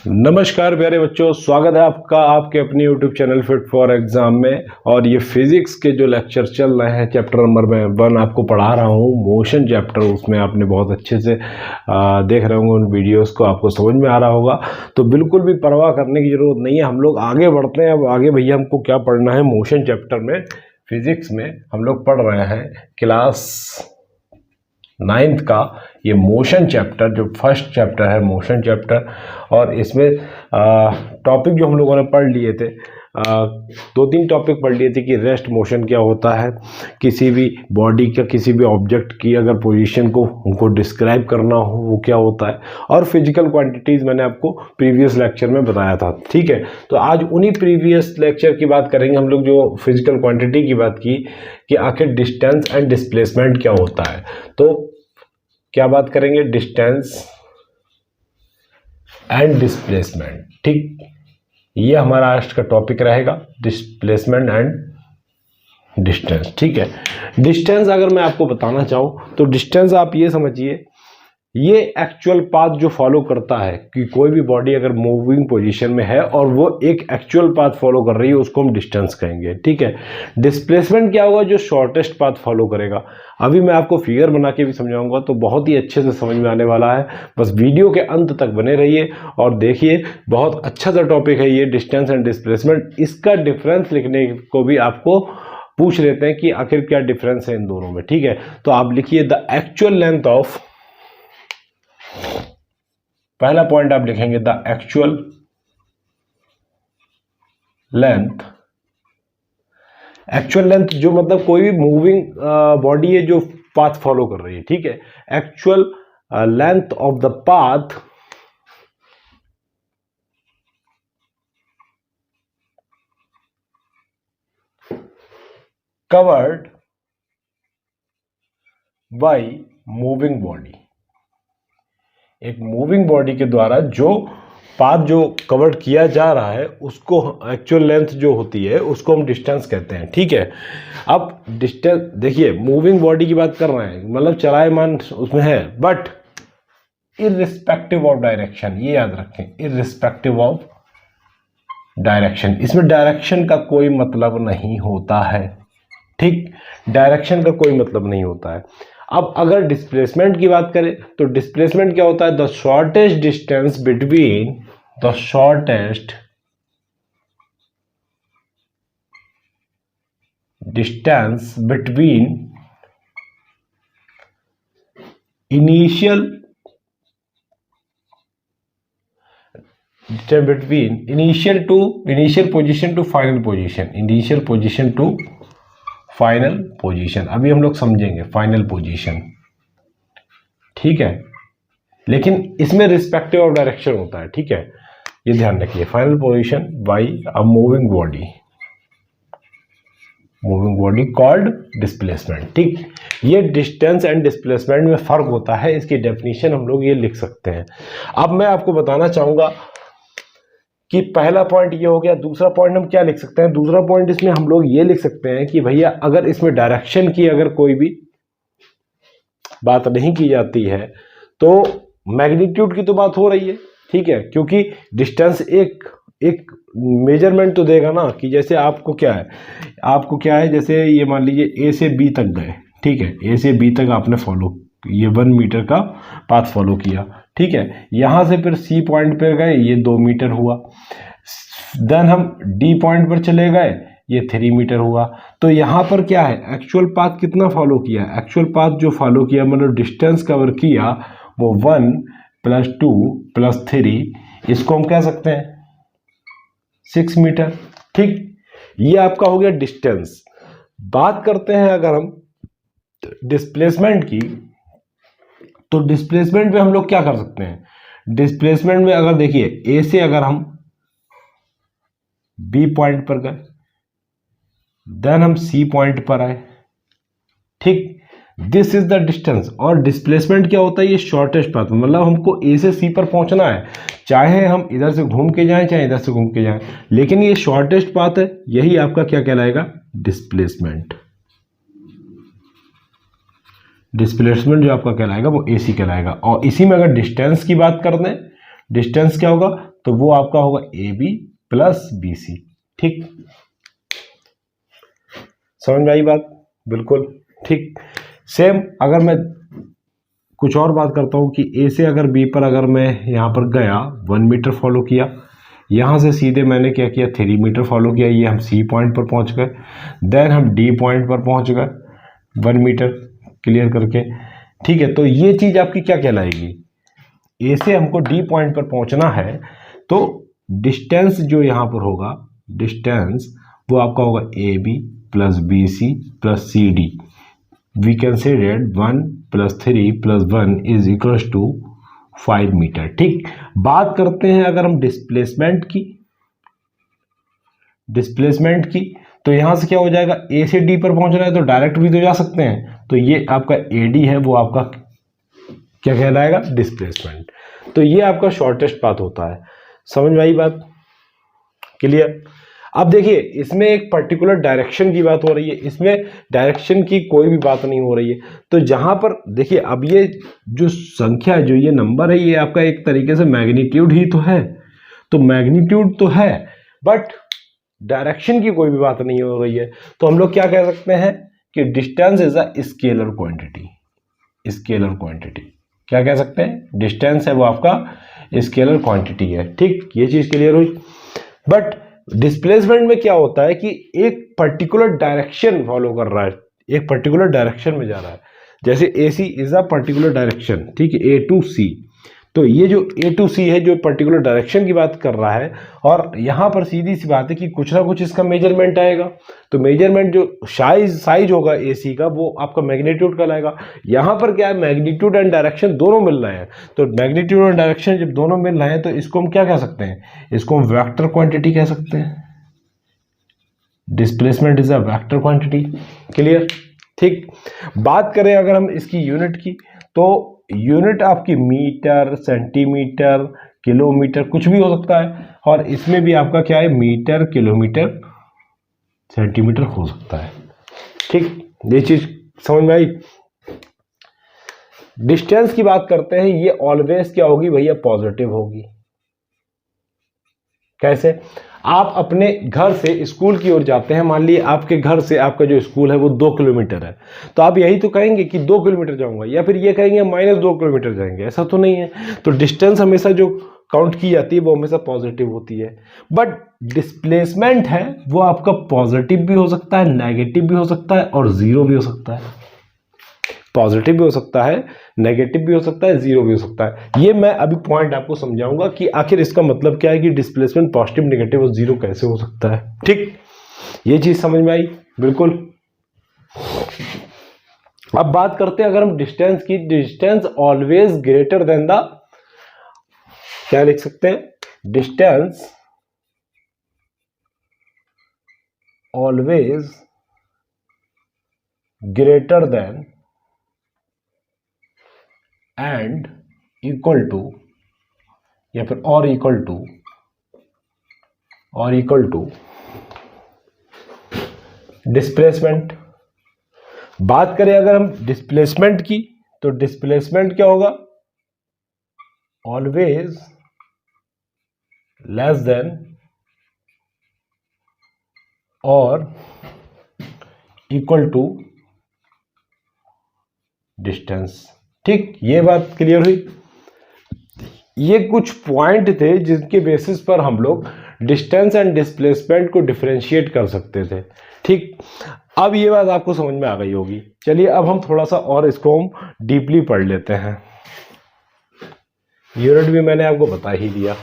नमस्कार प्यारे बच्चों, स्वागत है आपका आपके अपने YouTube channel fit for exam में। और ये फिजिक्स के जो लेक्चर चल रहे हैं, चैप्टर नंबर में 1 आपको पढ़ा रहा हूँ, मोशन चैप्टर। उसमें आपने बहुत अच्छे से देख रहे होंगे उन वीडियोस को, आपको समझ में आ रहा होगा। तो बिल्कुल भी परवाह करने की जरूरत नहीं है, हम लोग आगे बढ़ते हैं। अब आगे भैया हमको क्या पढ़ना है, मोशन चैप्टर में फिजिक्स में हम लोग पढ़ रहे हैं क्लास 9th का ये मोशन चैप्टर, जो फर्स्ट चैप्टर है मोशन चैप्टर। और इसमें टॉपिक जो हम लोगों ने पढ़ लिए थे, 2-3 टॉपिक पढ़ लिए थे कि रेस्ट मोशन क्या होता है, किसी भी बॉडी का किसी भी ऑब्जेक्ट की अगर पोजीशन को उनको डिस्क्राइब करना हो वो क्या होता है, और फिजिकल क्वांटिटीज़ मैंने आपको प्रीवियस लेक्चर में बताया था। ठीक है, तो आज उन्हीं प्रीवियस लेक्चर की बात करेंगे हम लोग, जो फिजिकल क्वांटिटी की बात की कि आखिर डिस्टेंस एंड डिस्प्लेसमेंट क्या होता है। तो क्या बात करेंगे, डिस्टेंस एंड डिस्प्लेसमेंट। ठीक, ये हमारा आज का टॉपिक रहेगा, डिस्प्लेसमेंट एंड डिस्टेंस। ठीक है, डिस्टेंस अगर मैं आपको बताना चाहूँ तो डिस्टेंस आप ये समझिए, ये एक्चुअल पाथ जो फॉलो करता है कि कोई भी बॉडी अगर मूविंग पोजीशन में है और वो एक एक्चुअल पाथ फॉलो कर रही है, उसको हम डिस्टेंस कहेंगे। ठीक है, डिस्प्लेसमेंट क्या होगा, जो शॉर्टेस्ट पाथ फॉलो करेगा। अभी मैं आपको फिगर बना के भी समझाऊंगा, तो बहुत ही अच्छे से समझ में आने वाला है। बस वीडियो के अंत तक बने रहिए और देखिए, बहुत अच्छा सा टॉपिक है ये डिस्टेंस एंड डिस्प्लेसमेंट। इसका डिफरेंस लिखने को भी आपको पूछ लेते हैं कि आखिर क्या डिफरेंस है इन दोनों में। ठीक है, तो आप लिखिए द एक्चुअल लेंथ ऑफ, पहला पॉइंट आप लिखेंगे the actual length. Actual length जो मतलब कोई भी मूविंग बॉडी है जो पाथ फॉलो कर रही है। ठीक है, actual length of the path covered by moving body. एक मूविंग बॉडी के द्वारा जो पाथ जो कवर किया जा रहा है उसको एक्चुअल लेंथ जो होती है उसको हम डिस्टेंस कहते हैं। ठीक है, अब डिस्टेंस देखिए, मूविंग बॉडी की बात कर रहे हैं, मतलब चलायमान उसमें है, बट इररिस्पेक्टिव ऑफ डायरेक्शन, ये याद रखें, इररिस्पेक्टिव ऑफ डायरेक्शन। इसमें डायरेक्शन का कोई मतलब नहीं होता है। ठीक, डायरेक्शन का कोई मतलब नहीं होता है। अब अगर डिस्प्लेसमेंट की बात करें तो डिस्प्लेसमेंट क्या होता है, the shortest distance between, the shortest distance between initial position to final position, initial position to final position. अभी हम लोग समझेंगे फाइनल पोजीशन। ठीक है, लेकिन इसमें रिस्पेक्टिव ऑफ डायरेक्शन होता है। ठीक है, ये ध्यान रखिए, final position by a moving body called displacement. ठीक, ये डिस्टेंस एंड डिस्प्लेसमेंट में फर्क होता है, इसकी डेफिनेशन हम लोग ये लिख सकते हैं। अब मैं आपको बताना चाहूंगा कि पहला पॉइंट ये हो गया। दूसरा पॉइंट हम क्या लिख सकते हैं, दूसरा पॉइंट इसमें हम लोग ये लिख सकते हैं कि भैया अगर इसमें डायरेक्शन की अगर कोई भी बात नहीं की जाती है तो मैग्नीट्यूड की तो बात हो रही है। ठीक है, क्योंकि डिस्टेंस एक मेजरमेंट तो देगा ना, कि जैसे आपको क्या है, जैसे ये मान लीजिए ए से बी तक गए। ठीक है, ए से बी तक आपने फॉलो, ये 1 मीटर का पाथ फॉलो किया। ठीक है, यहां से फिर सी पॉइंट पर गए, ये 2 मीटर हुआ। देन हम डी पॉइंट पर चले गए, ये 3 मीटर हुआ। तो यहां पर क्या है, एक्चुअल पाथ कितना फॉलो किया, एक्चुअल पाथ जो फॉलो किया मतलब डिस्टेंस कवर किया वो 1 + 2 + 3, इसको हम कह सकते हैं 6 मीटर। ठीक, ये आपका हो गया डिस्टेंस। बात करते हैं अगर हम डिस्प्लेसमेंट की, तो डिस्प्लेसमेंट में हम लोग क्या कर सकते हैं, डिस्प्लेसमेंट में अगर देखिए ए से अगर हम बी पॉइंट पर गए, देन हम सी पॉइंट पर आए। ठीक, दिस इज द डिस्टेंस। और डिस्प्लेसमेंट क्या होता है, ये शॉर्टेस्ट पाथ, मतलब हमको ए से सी पर पहुंचना है, चाहे हम इधर से घूम के जाएं चाहे इधर से घूम के जाएं, लेकिन ये शॉर्टेस्ट पाथ है, यही आपका क्या कहलाएगा, डिस्प्लेसमेंट। डिस्प्लेसमेंट जो आपका कहलाएगा वो AC कहलाएगा। और इसी में अगर डिस्टेंस की बात कर दें, डिस्टेंस क्या होगा, तो वो आपका होगा A B plus B C. ठीक, समझ में आई बात? बिल्कुल ठीक। सेम अगर मैं कुछ और बात करता हूँ कि ए से अगर बी पर अगर मैं यहाँ पर गया 1 मीटर फॉलो किया, यहाँ से सीधे मैंने क्या किया 3 मीटर फॉलो किया, ये हम सी पॉइंट पर पहुँच गए, देन हम डी पॉइंट पर पहुँच गए 1 मीटर क्लियर करके। ठीक है, तो ये चीज़ आपकी क्या कहलाएगी, ए से हमको डी पॉइंट पर पहुँचना है, तो डिस्टेंस जो यहाँ पर होगा, डिस्टेंस वो आपका होगा A B plus B C plus C D. We can say that 1 + 3 + 1 is equals to 5 metre. ठीक, बात करते हैं अगर हम डिस्प्लेसमेंट की, तो यहां से क्या हो जाएगा, ए से डी पर पहुंच रहा है तो डायरेक्ट भी तो जा सकते हैं, तो ये आपका ए डी है, वो आपका क्या कहलाएगा, डिस्प्लेसमेंट। तो ये आपका शॉर्टेस्ट पाथ होता है। समझ में आई बात? क्लियर? अब देखिए, इसमें एक पर्टिकुलर डायरेक्शन की बात हो रही है, इसमें डायरेक्शन की कोई भी बात नहीं हो रही है। तो जहां पर देखिए, अब ये जो संख्या, जो ये नंबर है, ये आपका एक तरीके से मैग्नीट्यूड ही तो है, तो मैग्नीट्यूड तो है, बट डायरेक्शन की कोई भी बात नहीं हो रही है। तो हम लोग क्या कह सकते हैं कि distance is a scalar quantity. Scalar quantity क्या कह सकते हैं, डिस्टेंस है वो आपका स्केलर क्वांटिटी है। ठीक, ये चीज क्लियर हुई। बट डिस्प्लेसमेंट में क्या होता है कि एक पर्टिकुलर डायरेक्शन फॉलो कर रहा है, एक पर्टिकुलर डायरेक्शन में जा रहा है। जैसे ए सी इज अ पर्टिकुलर डायरेक्शन, ठीक है, ए टू सी, तो ये जो ए टू सी है, जो पर्टिकुलर डायरेक्शन की बात कर रहा है, और यहाँ पर सीधी सी बात है कि कुछ ना कुछ इसका मेजरमेंट आएगा। तो मेजरमेंट जो साइज होगा ए सी का, वो आपका मैग्नीट्यूड कहलाएगा। यहाँ पर क्या है, मैग्नीट्यूड एंड डायरेक्शन दोनों मिल रहे हैं, तो मैग्नीट्यूड और डायरेक्शन जब दोनों मिल रहे हैं, तो इसको हम क्या कह सकते हैं, इसको हम वेक्टर क्वांटिटी कह सकते हैं। Displacement is a vector quantity. Clear? ठीक, बात करें अगर हम इसकी यूनिट की, तो यूनिट आपकी मीटर, सेंटीमीटर, किलोमीटर, कुछ भी हो सकता है, और इसमें भी आपका क्या है, मीटर, किलोमीटर, सेंटीमीटर हो सकता है। ठीक, ये चीज समझ में आई। डिस्टेंस की बात करते हैं, ये ऑलवेज क्या होगी भैया, पॉजिटिव होगी। कैसे? आप अपने घर से स्कूल की ओर जाते हैं, मान लीजिए आपके घर से आपका जो स्कूल है वो 2 किलोमीटर है, तो आप यही तो कहेंगे कि 2 किलोमीटर जाऊंगा, या फिर ये कहेंगे -2 किलोमीटर जाएंगे, ऐसा तो नहीं है। तो डिस्टेंस हमेशा जो काउंट की जाती है वो हमेशा पॉजिटिव होती है। बट डिस्प्लेसमेंट है वो आपका पॉजिटिव भी हो सकता है, नेगेटिव भी हो सकता है, और जीरो भी हो सकता है। पॉजिटिव भी हो सकता है, नेगेटिव भी हो सकता है, जीरो भी हो सकता है। ये मैं अभी पॉइंट आपको समझाऊंगा कि आखिर इसका मतलब क्या है, कि डिस्प्लेसमेंट पॉजिटिव, नेगेटिव और जीरो कैसे हो सकता है। ठीक, ये चीज समझ में आई? बिल्कुल। अब बात करते हैं अगर हम डिस्टेंस की, distance always greater than the, क्या लिख सकते हैं, distance always greater than and equal to, या फिर और इक्वल टू डिस्प्लेसमेंट। बात करें अगर हम डिस्प्लेसमेंट की, तो डिस्प्लेसमेंट क्या होगा, ऑलवेज लेस देन और इक्वल टू डिस्टेंस। ठीक, ये बात क्लियर हुई। ये कुछ पॉइंट थे जिनके बेसिस पर हम लोग डिस्टेंस एंड डिस्प्लेसमेंट को डिफरेंशिएट कर सकते थे। ठीक, अब ये बात आपको समझ में आ गई होगी। चलिए अब हम थोड़ा सा और इसको हम डीपली पढ़ लेते हैं। यूनिट भी मैंने आपको बता ही दिया।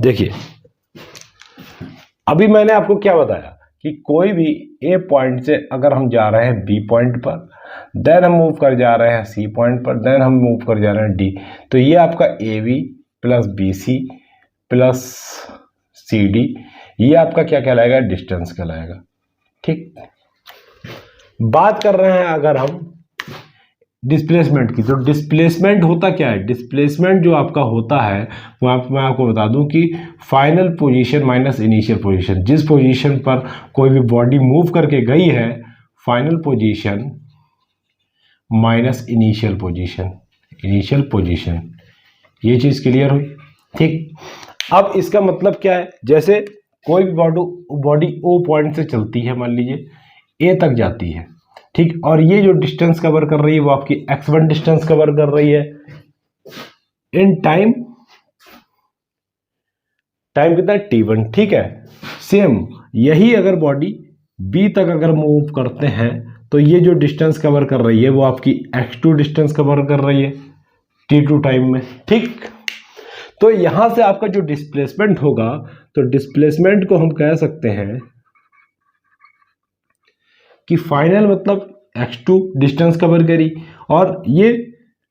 देखिए, अभी मैंने आपको क्या बताया कि कोई भी ए पॉइंट से अगर हम जा रहे हैं बी पॉइंट पर, देन हम मूव कर जा रहे हैं सी पॉइंट पर, देन हम मूव कर जा रहे हैं डी, तो ये आपका A B plus B C plus C D, ये आपका क्या कहलाएगा, डिस्टेंस कहलाएगा। ठीक, बात कर रहे हैं अगर हम डिस्प्लेसमेंट की, तो डिस्प्लेसमेंट होता क्या है? डिस्प्लेसमेंट जो आपका होता है वो मैं आपको बता दूं कि final position minus initial position. जिस पोजीशन पर कोई भी बॉडी मूव करके गई है, final position minus initial position, initial position. ये चीज क्लियर हुई? ठीक। अब इसका मतलब क्या है? जैसे कोई भी बॉडी ओ पॉइंट से चलती है, मान लीजिए ए तक जाती है, ठीक, और ये जो डिस्टेंस कवर कर रही है वो आपकी x1 डिस्टेंस कवर कर रही है इन टाइम, टाइम कितना है? t1, ठीक है। सेम यही अगर बॉडी b तक अगर मूव करते हैं तो ये जो डिस्टेंस कवर कर रही है वो आपकी x2 डिस्टेंस कवर कर रही है t2 टाइम में, ठीक। तो यहां से आपका जो डिस्प्लेसमेंट होगा, तो डिस्प्लेसमेंट को हम कह सकते हैं कि फाइनल मतलब x2 डिस्टेंस कवर करी और ये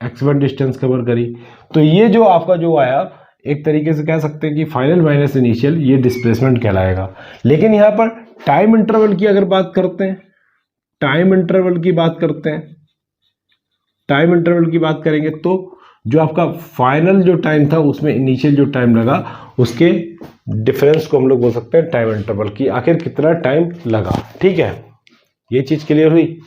x1 डिस्टेंस कवर करी, तो ये जो आपका जो आया, एक तरीके से कह सकते हैं कि फाइनल माइनस इनिशियल, ये डिस्प्लेसमेंट कहलाएगा। लेकिन यहाँ पर टाइम इंटरवल की अगर बात करते हैं, टाइम इंटरवल की बात करते हैं, टाइम इंटरवल की बात करेंगे तो जो आपका फाइनल जो टाइम था उसमें इनिशियल जो टाइम लगा, उसके डिफरेंस को हम लोग बोल सकते हैं टाइम इंटरवल की, आखिर कितना टाइम लगा, ठीक है। ये चीज क्लियर हुई?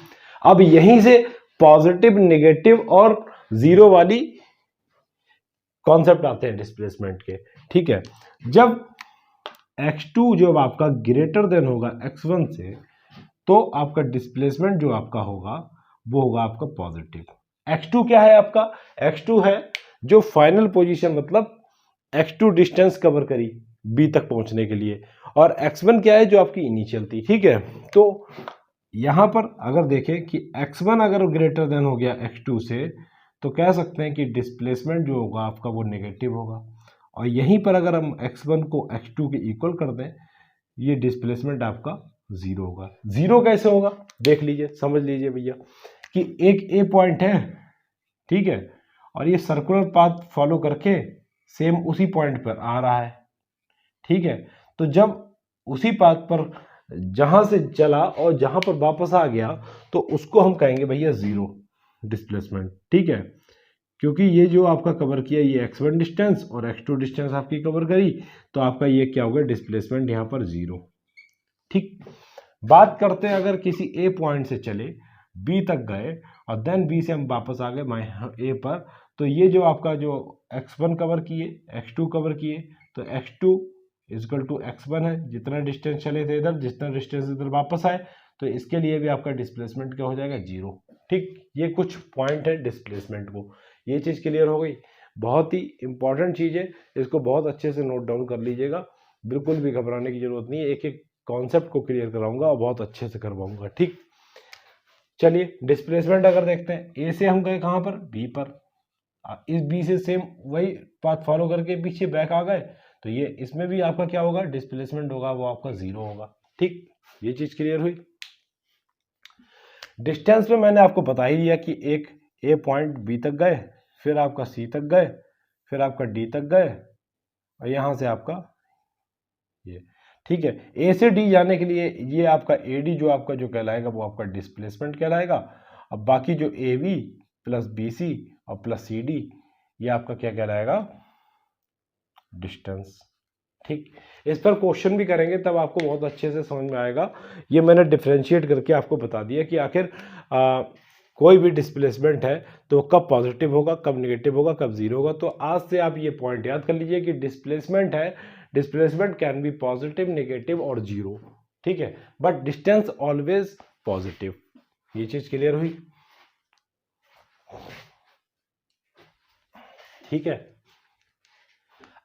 अब यहीं से पॉजिटिव, नेगेटिव और जीरो वाली कॉन्सेप्ट आते हैं डिस्प्लेसमेंट के, ठीक है। जब x2 जो आपका ग्रेटर देन होगा x1 से, तो आपका डिस्प्लेसमेंट जो आपका होगा वो होगा आपका पॉजिटिव। x2 क्या है आपका? x2 है जो फाइनल पोजीशन मतलब x2 डिस्टेंस कवर करी b तक पहुंचने के लिए, और x1 क्या है? जो आपकी इनिशियल थी, ठीक है। तो यहां पर अगर देखें कि x1 अगर ग्रेटर देन हो गया x2 से, तो कह सकते हैं कि डिस्प्लेसमेंट जो होगा आपका वो नेगेटिव होगा, और यहीं पर अगर हम x1 को x2 के इक्वल कर दें, ये डिस्प्लेसमेंट आपका जीरो होगा। जीरो कैसे होगा? देख लीजिए, समझ लीजिए भैया कि एक ए पॉइंट है, ठीक है, और ये सर्कुलर पाथ फॉलो करके सेम उसी पॉइंट पर आ रहा है, ठीक है। तो जब उसी पाथ पर जहां से चला और जहां पर वापस आ गया, तो उसको हम कहेंगे भैया जीरो डिस्प्लेसमेंट, ठीक है, क्योंकि ये जो आपका कवर किया ये x1 डिस्टेंस और x2 डिस्टेंस आपकी कवर करी, तो आपका ये क्या होगा? डिस्प्लेसमेंट यहाँ पर जीरो, ठीक। बात करते हैं अगर किसी ए पॉइंट से चले बी तक गए और देन बी से हम वापस आ गए ए पर, तो ये जो आपका जो x1 कवर किए, x2 कवर किए, तो x2 इजकल टू x1 है, जितना डिस्टेंस चले थे इधर, जितना डिस्टेंस इधर वापस आए, तो इसके लिए भी आपका डिस्प्लेसमेंट क्या हो जाएगा? जीरो, ठीक। ये कुछ पॉइंट है डिस्प्लेसमेंट को, ये चीज़ क्लियर हो गई? बहुत ही इंपॉर्टेंट चीज़ है, इसको बहुत अच्छे से नोट डाउन कर लीजिएगा, बिल्कुल भी घबराने की जरूरत नहीं है, एक एक कॉन्सेप्ट को क्लियर कराऊंगा और बहुत अच्छे से करवाऊंगा, ठीक। चलिए डिस्प्लेसमेंट अगर देखते हैं, ए से हम गए कहां पर? बी पर, इस बी से सेम वही पाथ फॉलो करके पीछे बैक आ गए, तो ये इसमें भी आपका क्या होगा? डिस्प्लेसमेंट होगा वो आपका जीरो होगा, ठीक। ये चीज क्लियर हुई? डिस्टेंस में मैंने आपको बता ही दिया कि एक ए पॉइंट बी तक गए, फिर आपका सी तक गए, फिर आपका डी तक गए, और यहां से आपका ये, ठीक है। ए से डी जाने के लिए ये आपका ए डी जो आपका जो कहलाएगा वो आपका डिस्प्लेसमेंट कहलाएगा। अब बाकी जो A B plus B C और प्लस सी डी, ये आपका क्या कहलाएगा? डिस्टेंस, ठीक। इस पर क्वेश्चन भी करेंगे तब आपको बहुत अच्छे से समझ में आएगा। ये मैंने डिफ्रेंशिएट करके आपको बता दिया कि आखिर कोई भी डिस्प्लेसमेंट है तो कब पॉजिटिव होगा, कब नेगेटिव होगा, कब जीरो होगा। तो आज से आप ये पॉइंट याद कर लीजिए कि डिस्प्लेसमेंट है, displacement can be positive, negative और जीरो, ठीक है, बट डिस्टेंस ऑलवेज पॉजिटिव। ये चीज क्लियर हुई? ठीक है।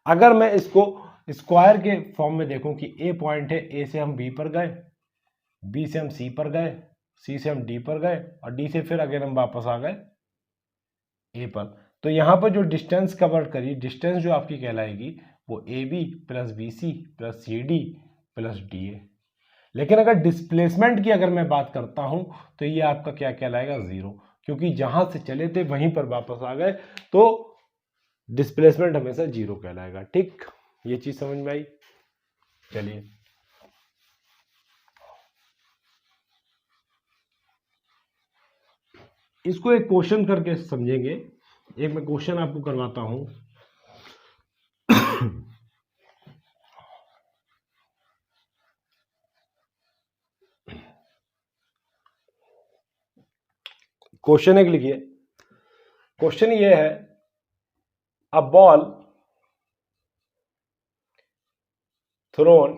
अगर मैं इसको स्क्वायर के फॉर्म में देखूं कि ए पॉइंट है, ए से हम बी पर गए, बी से हम सी पर गए, सी से हम डी पर गए, और डी से फिर अगर हम वापस आ गए ए पर, तो यहां पर जो डिस्टेंस कवर करी, डिस्टेंस जो आपकी कहलाएगी वो A B plus B C plus C D plus D A. लेकिन अगर डिस्प्लेसमेंट की अगर मैं बात करता हूं तो ये आपका क्या कहलाएगा? जीरो, क्योंकि जहां से चले थे वहीं पर वापस आ गए, तो डिस्प्लेसमेंट हमेशा जीरो कहलाएगा, ठीक। ये चीज समझ में आई? चलिए इसको एक क्वेश्चन करके समझेंगे। एक मैं क्वेश्चन आपको करवाता हूं। क्वेश्चन एक लिखिए। क्वेश्चन ये है, a ball throne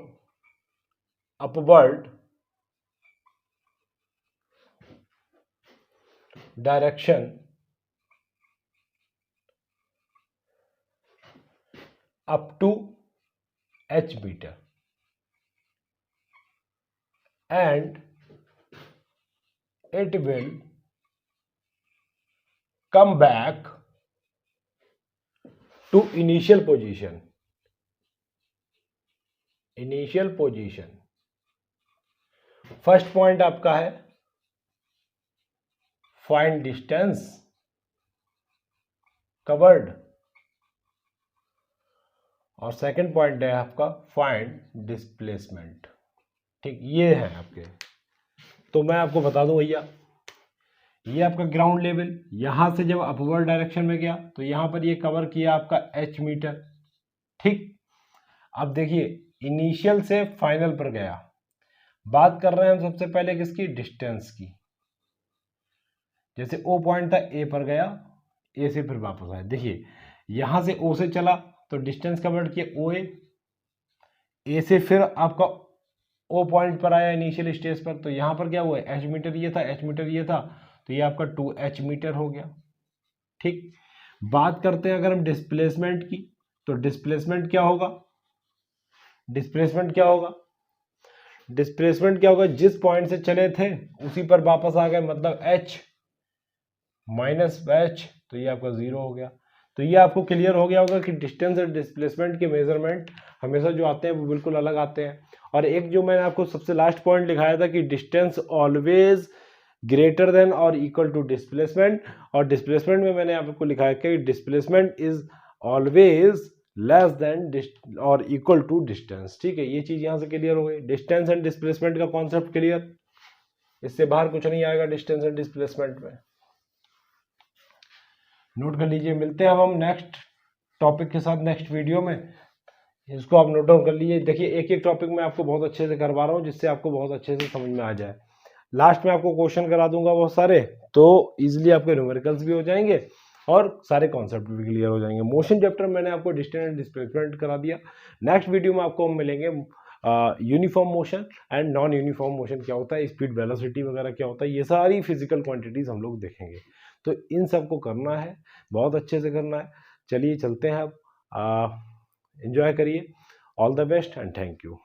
upward direction up to h meter and it will come back to initial position. First point आपका है फाइंड डिस्टेंस कवर्ड और सेकंड पॉइंट है आपका फाइंड डिस्प्लेसमेंट। ठीक, ये है आपके। तो मैं आपको बता दूं भैया, ये आपका ग्राउंड लेवल, यहां से जब अपवर्ड डायरेक्शन में गया तो यहां पर ये कवर किया आपका h मीटर। ठीक, अब देखिए इनिशियल से फाइनल पर गया। बात कर रहे हैं हम सबसे पहले किसकी, डिस्टेंस की। जैसे O पॉइंट था, A पर गया, A से फिर वापस आया। देखिए यहां से O से चला तो डिस्टेंस कवर्ड किया OA, A से फिर आपका O पॉइंट पर आया इनिशियल स्टेज पर, तो यहां पर क्या हुआ, h मीटर ये था, h मीटर ये था, तो ये आपका 2h मीटर हो गया। ठीक, बात करते हैं अगर हम डिस्प्लेसमेंट की, तो डिस्प्लेसमेंट क्या होगा, जिस पॉइंट से चले थे उसी पर वापस आ गए, मतलब h माइनस h, तो ये आपका 0 हो गया। तो ये आपको क्लियर हो गया होगा कि डिस्टेंस और डिस्प्लेसमेंट के मेजरमेंट हमेशा जो आते हैं वो बिल्कुल अलग आते हैं। और एक जो मैंने आपको सबसे लास्ट पॉइंट लिखाया था कि डिस्टेंस ऑलवेज ग्रेटर देन और इक्वल टू डिस्प्लेसमेंट, और डिस्प्लेसमेंट में मैंने आपको लिखा है कि displacement is always less than और इक्वल टू डिस्टेंस। ठीक है, ये चीज यहां से क्लियर हो गई। डिस्टेंस एंड डिस्प्लेसमेंट का कॉन्सेप्ट क्लियर, इससे बाहर कुछ नहीं आएगा डिस्टेंस एंड डिस्प्लेसमेंट में। नोट कर लीजिए, मिलते हैं अब हम नेक्स्ट टॉपिक के साथ नेक्स्ट वीडियो में। इसको आप नोट डाउन कर लीजिए। देखिए एक एक टॉपिक मैं आपको बहुत अच्छे से करवा रहा हूँ जिससे आपको बहुत अच्छे से समझ में आ जाए। लास्ट में आपको क्वेश्चन करा दूंगा बहुत सारे, तो इजीली आपके न्यूमेरिकल्स भी हो जाएंगे और सारे कॉन्सेप्ट भी क्लियर हो जाएंगे। मोशन चैप्टर मैंने आपको डिस्टेंस एंड डिस्प्लेसमेंट करा दिया। नेक्स्ट वीडियो में आपको हम मिलेंगे uniform motion and non uniform motion क्या होता है, स्पीड वेलोसिटी वगैरह क्या होता है, ये सारी फिजिकल क्वांटिटीज हम लोग देखेंगे। तो इन सब को करना है, बहुत अच्छे से करना है। चलिए चलते हैं अब, एंजॉय करिए। All the best and thank you.